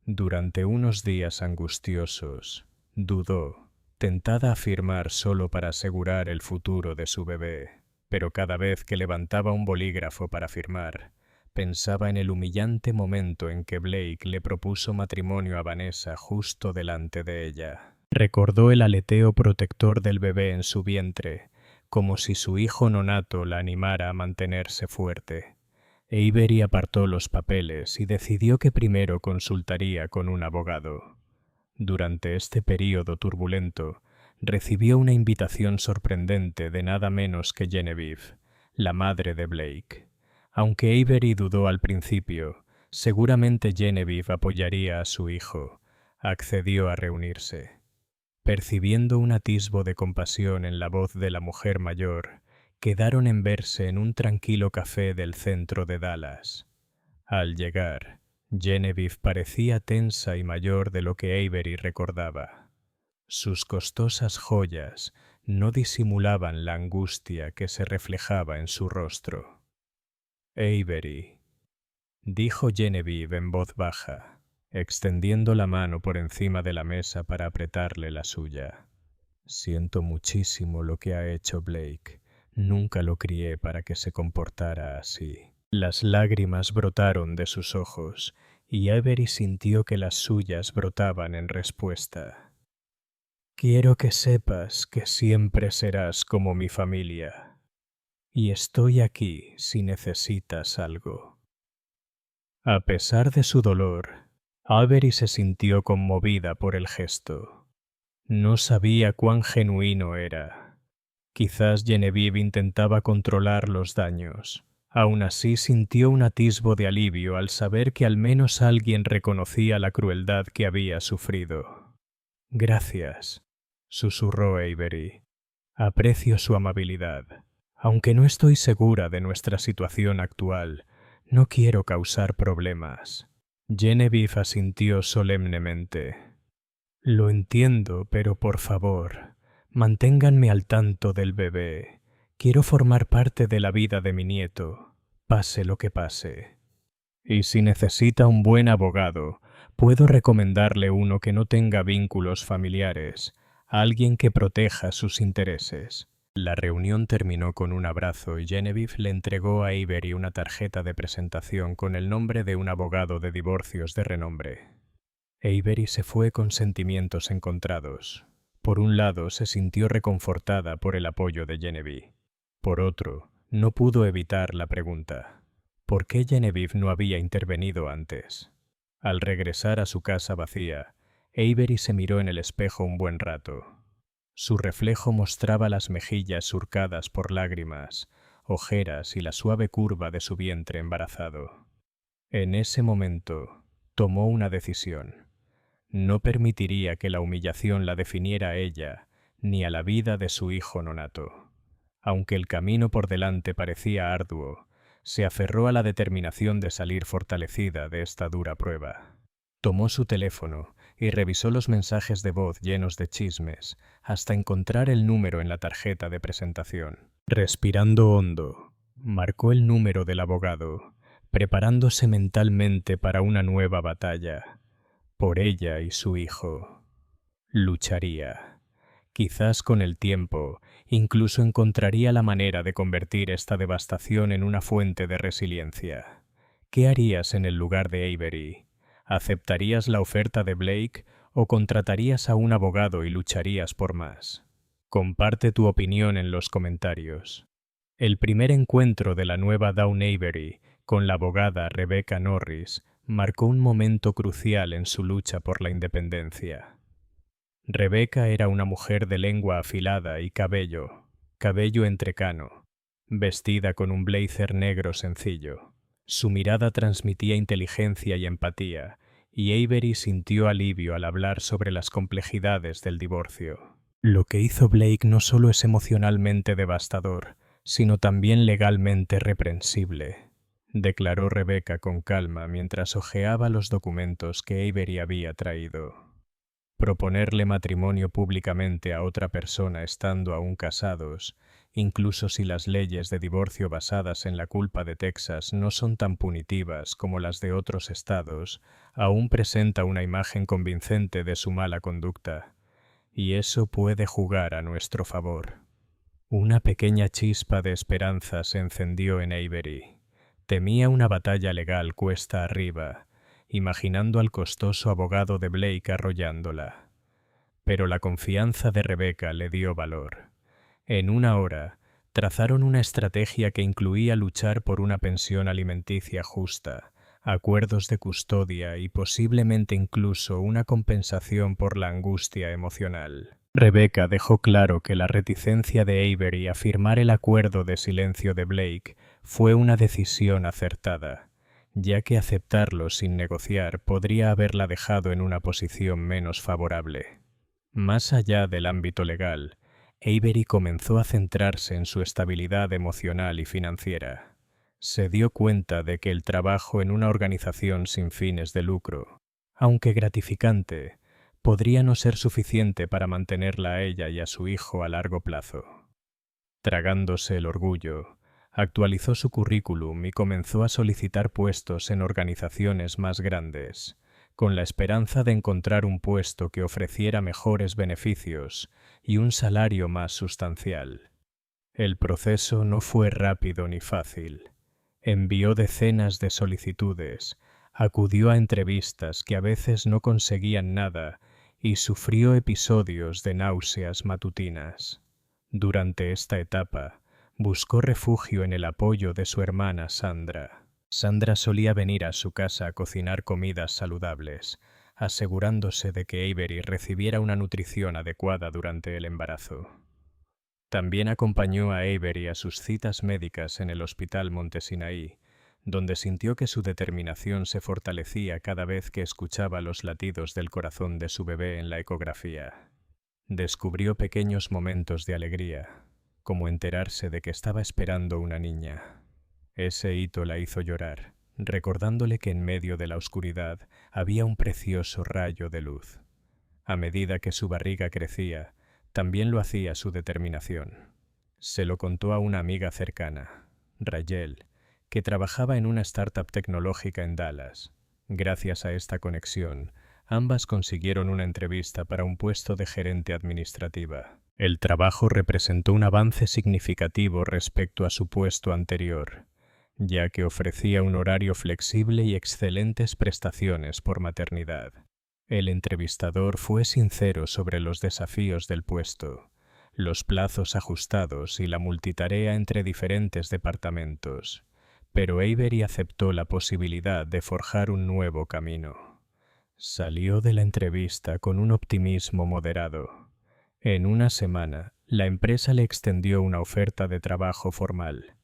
Durante unos días angustiosos, dudó, tentada a firmar solo para asegurar el futuro de su bebé, pero cada vez que levantaba un bolígrafo para firmar, pensaba en el humillante momento en que Blake le propuso matrimonio a Vanessa justo delante de ella. Recordó el aleteo protector del bebé en su vientre, como si su hijo nonato la animara a mantenerse fuerte. Avery apartó los papeles y decidió que primero consultaría con un abogado. Durante este período turbulento, recibió una invitación sorprendente de nada menos que Genevieve, la madre de Blake. Aunque Avery dudó al principio, seguramente Genevieve apoyaría a su hijo. Accedió a reunirse. Percibiendo un atisbo de compasión en la voz de la mujer mayor, quedaron en verse en un tranquilo café del centro de Dallas. Al llegar, Genevieve parecía tensa y mayor de lo que Avery recordaba. Sus costosas joyas no disimulaban la angustia que se reflejaba en su rostro. «Avery», dijo Genevieve en voz baja, extendiendo la mano por encima de la mesa para apretarle la suya. «Siento muchísimo lo que ha hecho Blake. Nunca lo crié para que se comportara así». Las lágrimas brotaron de sus ojos, y Avery sintió que las suyas brotaban en respuesta. «Quiero que sepas que siempre serás como mi familia, y estoy aquí si necesitas algo». A pesar de su dolor, Avery se sintió conmovida por el gesto. No sabía cuán genuino era. Quizás Genevieve intentaba controlar los daños. Aún así sintió un atisbo de alivio al saber que al menos alguien reconocía la crueldad que había sufrido. «Gracias», susurró Avery. «Aprecio su amabilidad. Aunque no estoy segura de nuestra situación actual, no quiero causar problemas». Genevieve asintió solemnemente. «Lo entiendo, pero por favor, manténganme al tanto del bebé. Quiero formar parte de la vida de mi nieto, pase lo que pase. Y si necesita un buen abogado, puedo recomendarle uno que no tenga vínculos familiares, alguien que proteja sus intereses». La reunión terminó con un abrazo y Genevieve le entregó a Avery una tarjeta de presentación con el nombre de un abogado de divorcios de renombre. Avery se fue con sentimientos encontrados. Por un lado, se sintió reconfortada por el apoyo de Genevieve. Por otro, no pudo evitar la pregunta: ¿por qué Genevieve no había intervenido antes? Al regresar a su casa vacía, Avery se miró en el espejo un buen rato. Su reflejo mostraba las mejillas surcadas por lágrimas, ojeras y la suave curva de su vientre embarazado. En ese momento, tomó una decisión. No permitiría que la humillación la definiera a ella, ni a la vida de su hijo nonato. Aunque el camino por delante parecía arduo, se aferró a la determinación de salir fortalecida de esta dura prueba. Tomó su teléfono y revisó los mensajes de voz llenos de chismes hasta encontrar el número en la tarjeta de presentación. Respirando hondo, marcó el número del abogado, preparándose mentalmente para una nueva batalla. Por ella y su hijo. Lucharía. Quizás con el tiempo, incluso encontraría la manera de convertir esta devastación en una fuente de resiliencia. ¿Qué harías en el lugar de Avery? ¿Aceptarías la oferta de Blake o contratarías a un abogado y lucharías por más? Comparte tu opinión en los comentarios. El primer encuentro de la nueva Dawn Avery con la abogada Rebecca Norris marcó un momento crucial en su lucha por la independencia. Rebecca era una mujer de lengua afilada y cabello entrecano, vestida con un blazer negro sencillo. Su mirada transmitía inteligencia y empatía, y Avery sintió alivio al hablar sobre las complejidades del divorcio. Lo que hizo Blake no solo es emocionalmente devastador, sino también legalmente reprensible, declaró Rebecca con calma mientras hojeaba los documentos que Avery había traído. Proponerle matrimonio públicamente a otra persona estando aún casados, incluso si las leyes de divorcio basadas en la culpa de Texas no son tan punitivas como las de otros estados, aún presenta una imagen convincente de su mala conducta, y eso puede jugar a nuestro favor. Una pequeña chispa de esperanza se encendió en Avery. Temía una batalla legal cuesta arriba, imaginando al costoso abogado de Blake arrollándola. Pero la confianza de Rebecca le dio valor. En una hora, trazaron una estrategia que incluía luchar por una pensión alimenticia justa, acuerdos de custodia y posiblemente incluso una compensación por la angustia emocional. Rebecca dejó claro que la reticencia de Avery a firmar el acuerdo de silencio de Blake fue una decisión acertada, ya que aceptarlo sin negociar podría haberla dejado en una posición menos favorable. Más allá del ámbito legal, Avery comenzó a centrarse en su estabilidad emocional y financiera. Se dio cuenta de que el trabajo en una organización sin fines de lucro, aunque gratificante, podría no ser suficiente para mantenerla a ella y a su hijo a largo plazo. Tragándose el orgullo, actualizó su currículum y comenzó a solicitar puestos en organizaciones más grandes, con la esperanza de encontrar un puesto que ofreciera mejores beneficios y un salario más sustancial. El proceso no fue rápido ni fácil. Envió decenas de solicitudes, acudió a entrevistas que a veces no conseguían nada y sufrió episodios de náuseas matutinas. Durante esta etapa, buscó refugio en el apoyo de su hermana Sandra. Sandra solía venir a su casa a cocinar comidas saludables, asegurándose de que Avery recibiera una nutrición adecuada durante el embarazo. También acompañó a Avery a sus citas médicas en el Hospital Monte Sinaí, donde sintió que su determinación se fortalecía cada vez que escuchaba los latidos del corazón de su bebé en la ecografía. Descubrió pequeños momentos de alegría, como enterarse de que estaba esperando una niña. Ese hito la hizo llorar, recordándole que en medio de la oscuridad había un precioso rayo de luz. A medida que su barriga crecía, también lo hacía su determinación. Se lo contó a una amiga cercana, Rayel, que trabajaba en una startup tecnológica en Dallas. Gracias a esta conexión, ambas consiguieron una entrevista para un puesto de gerente administrativa. El trabajo representó un avance significativo respecto a su puesto anterior, ya que ofrecía un horario flexible y excelentes prestaciones por maternidad. El entrevistador fue sincero sobre los desafíos del puesto, los plazos ajustados y la multitarea entre diferentes departamentos, pero Avery aceptó la posibilidad de forjar un nuevo camino. Salió de la entrevista con un optimismo moderado. En una semana, la empresa le extendió una oferta de trabajo formal.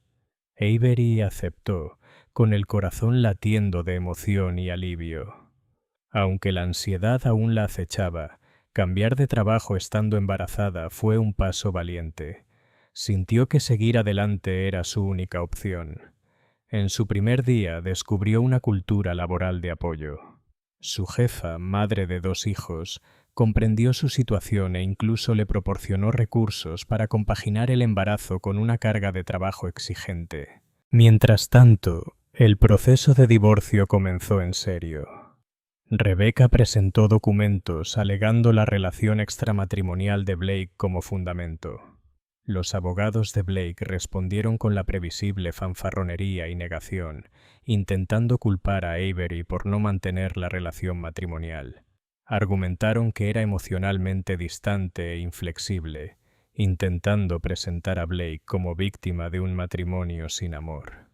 Avery aceptó, con el corazón latiendo de emoción y alivio. Aunque la ansiedad aún la acechaba, cambiar de trabajo estando embarazada fue un paso valiente. Sintió que seguir adelante era su única opción. En su primer día descubrió una cultura laboral de apoyo. Su jefa, madre de 2 hijos, comprendió su situación e incluso le proporcionó recursos para compaginar el embarazo con una carga de trabajo exigente. Mientras tanto, el proceso de divorcio comenzó en serio. Rebecca presentó documentos alegando la relación extramatrimonial de Blake como fundamento. Los abogados de Blake respondieron con la previsible fanfarronería y negación, intentando culpar a Avery por no mantener la relación matrimonial. Argumentaron que era emocionalmente distante e inflexible, intentando presentar a Blake como víctima de un matrimonio sin amor.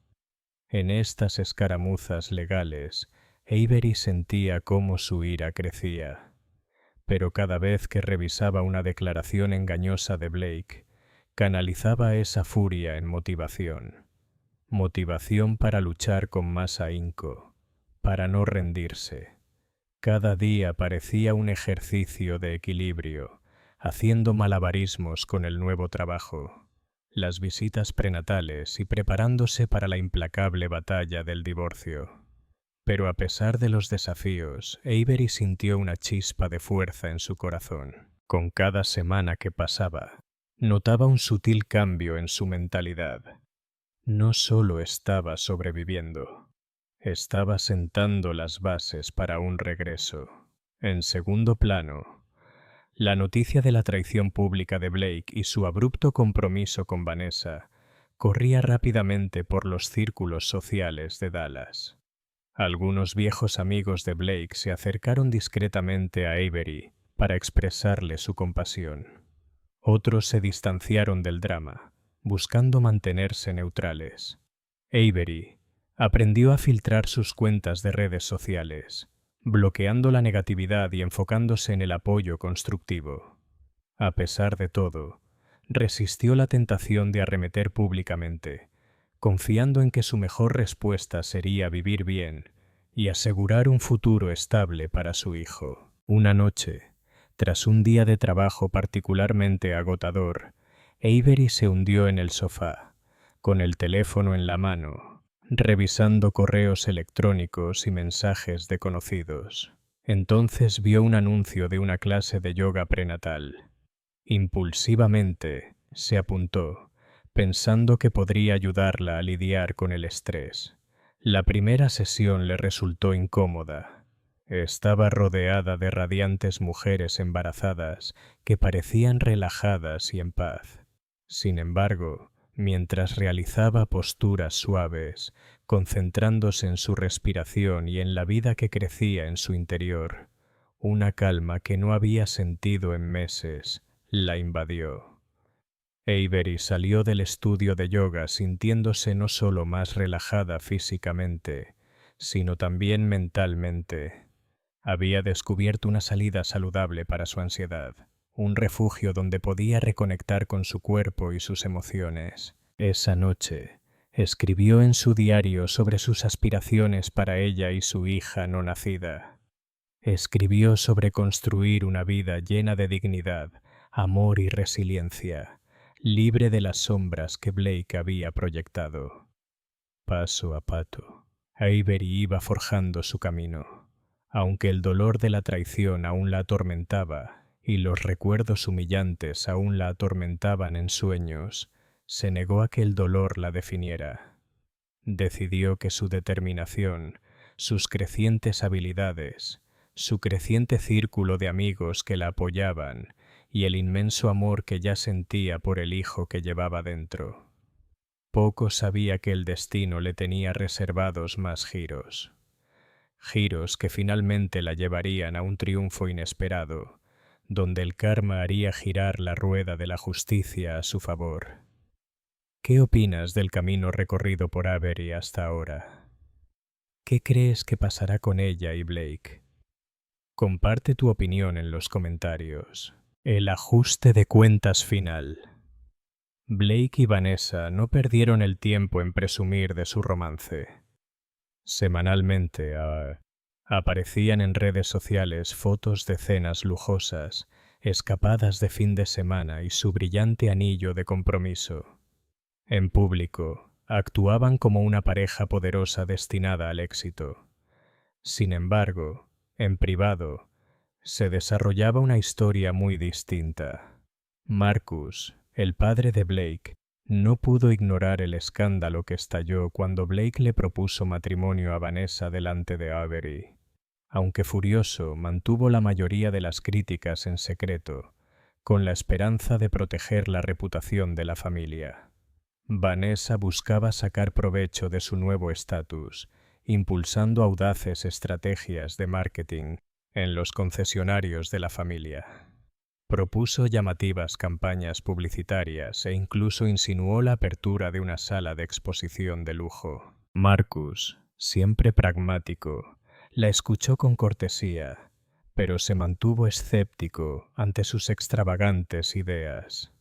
En estas escaramuzas legales, Avery sentía cómo su ira crecía. Pero cada vez que revisaba una declaración engañosa de Blake, canalizaba esa furia en motivación. Motivación para luchar con más ahínco, para no rendirse. Cada día parecía un ejercicio de equilibrio, haciendo malabarismos con el nuevo trabajo, las visitas prenatales y preparándose para la implacable batalla del divorcio. Pero a pesar de los desafíos, Avery sintió una chispa de fuerza en su corazón. Con cada semana que pasaba, notaba un sutil cambio en su mentalidad. No solo estaba sobreviviendo, estaba sentando las bases para un regreso. En segundo plano, la noticia de la traición pública de Blake y su abrupto compromiso con Vanessa corría rápidamente por los círculos sociales de Dallas. Algunos viejos amigos de Blake se acercaron discretamente a Avery para expresarle su compasión. Otros se distanciaron del drama, buscando mantenerse neutrales. Avery aprendió a filtrar sus cuentas de redes sociales, bloqueando la negatividad y enfocándose en el apoyo constructivo. A pesar de todo, resistió la tentación de arremeter públicamente, confiando en que su mejor respuesta sería vivir bien y asegurar un futuro estable para su hijo. Una noche, Tras un día de trabajo particularmente agotador, Avery se hundió en el sofá, con el teléfono en la mano, revisando correos electrónicos y mensajes de conocidos. Entonces vio un anuncio de una clase de yoga prenatal. Impulsivamente se apuntó, pensando que podría ayudarla a lidiar con el estrés. La primera sesión le resultó incómoda. Estaba rodeada de radiantes mujeres embarazadas que parecían relajadas y en paz. Sin embargo, mientras realizaba posturas suaves, concentrándose en su respiración y en la vida que crecía en su interior, una calma que no había sentido en meses la invadió. Avery salió del estudio de yoga sintiéndose no solo más relajada físicamente, sino también mentalmente. Había descubierto una salida saludable para su ansiedad, un refugio donde podía reconectar con su cuerpo y sus emociones. Esa noche, escribió en su diario sobre sus aspiraciones para ella y su hija no nacida. Escribió sobre construir una vida llena de dignidad, amor y resiliencia, libre de las sombras que Blake había proyectado. Paso a paso, Avery iba forjando su camino. Aunque el dolor de la traición aún la atormentaba y los recuerdos humillantes aún la atormentaban en sueños, se negó a que el dolor la definiera. Decidió que su determinación, sus crecientes habilidades, su creciente círculo de amigos que la apoyaban y el inmenso amor que ya sentía por el hijo que llevaba dentro. Poco sabía que el destino le tenía reservados más giros. Giros que finalmente la llevarían a un triunfo inesperado, donde el karma haría girar la rueda de la justicia a su favor. ¿Qué opinas del camino recorrido por Avery hasta ahora? ¿Qué crees que pasará con ella y Blake? Comparte tu opinión en los comentarios. El ajuste de cuentas final. Blake y Vanessa no perdieron el tiempo en presumir de su romance. Semanalmente aparecían en redes sociales fotos de cenas lujosas, escapadas de fin de semana y su brillante anillo de compromiso. En público, actuaban como una pareja poderosa destinada al éxito. Sin embargo, en privado, se desarrollaba una historia muy distinta. Marcus, el padre de Blake, no pudo ignorar el escándalo que estalló cuando Blake le propuso matrimonio a Vanessa delante de Avery. Aunque furioso, mantuvo la mayoría de las críticas en secreto, con la esperanza de proteger la reputación de la familia. Vanessa buscaba sacar provecho de su nuevo estatus, impulsando audaces estrategias de marketing en los concesionarios de la familia. Propuso llamativas campañas publicitarias e incluso insinuó la apertura de una sala de exposición de lujo. Marcus, siempre pragmático, la escuchó con cortesía, pero se mantuvo escéptico ante sus extravagantes ideas.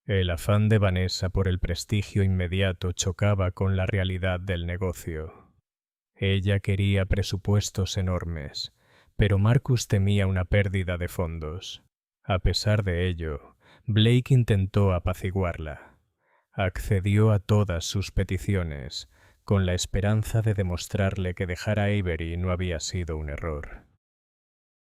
El afán de Vanessa por el prestigio inmediato chocaba con la realidad del negocio. Ella quería presupuestos enormes, pero Marcus temía una pérdida de fondos. A pesar de ello, Blake intentó apaciguarla. Accedió a todas sus peticiones, con la esperanza de demostrarle que dejar a Avery no había sido un error.